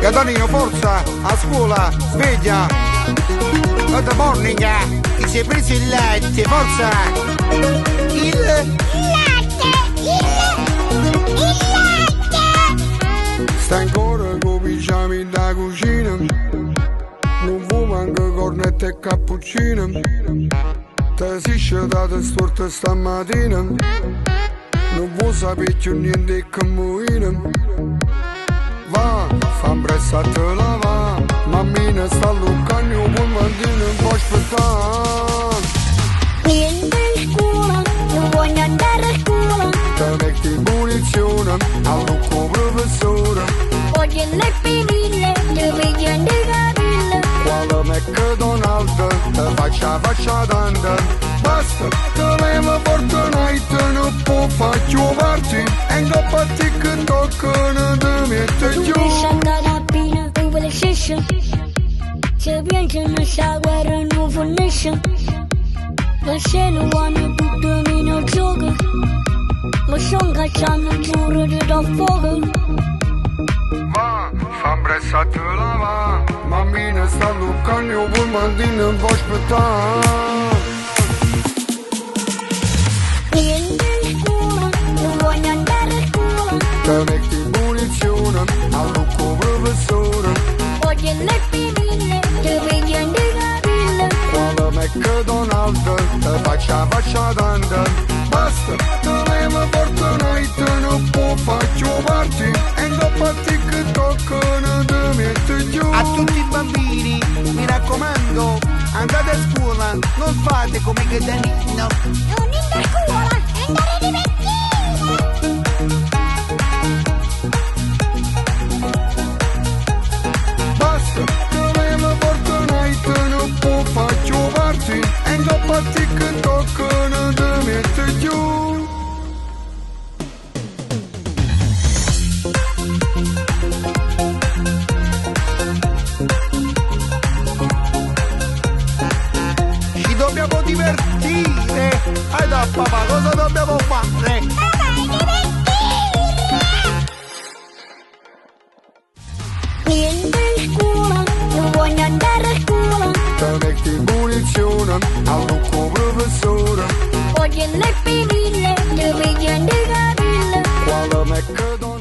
Gatonino, forza, a scuola, sveglia. Good morning, ti sei preso il latte, forza. Il latte. Sta ancora con i pigiami da cucina. Non fuma anche cornette e cappuccino. Te si scetate storte stamattina. Non vuoi sapere più niente che muoina. Va, fa presto a te la va. Mammina sta luccando un mattino un po' aspettare. Niente in scuola, non voglio andare a scuola. Te metti in punizione, allucco professore. Voglio le pipille, te vedo in capille. Quale McDonald's, te faccia tanta. Basta, te levo Fortnite, non può faccio parti. E non fa TikTok, non ti mette Tu giù. mi sciandare a pina, tu vuoi le scisce. Se piangono sta guerra non finisce. La scena quando tutto meno gioca. Ma son cacciando giuro di da fuoco. Va, fa presto a te la va. Mammina sta luccando un mattino un po' aspettare. Niente in scuola, non voglio andare a scuola. Te metti in punizione, allucco professore. Voglio le pipille, te vedo in capille. Quale McDonald's, te faccia tanta. Basta, te levo Fortnite, non può faccio parti. E non fa TikTok, non ti mette giù. A tutti i bambini, mi raccomando, andate a scuola, non fate come Gadanino. Non andare a scuola, andare di vecchino. Basta, te levo Fortnite, non può faccio parti. E non fa TikTok, non ti mette giù. Ci dobbiamo divertire. Da papà, cosa dobbiamo fare? Niente in scuola, non voglio andare a scuola. Te metti in punizione, allucco professore. Voglio le pipille, te vedo in capille. Quale McDonald's.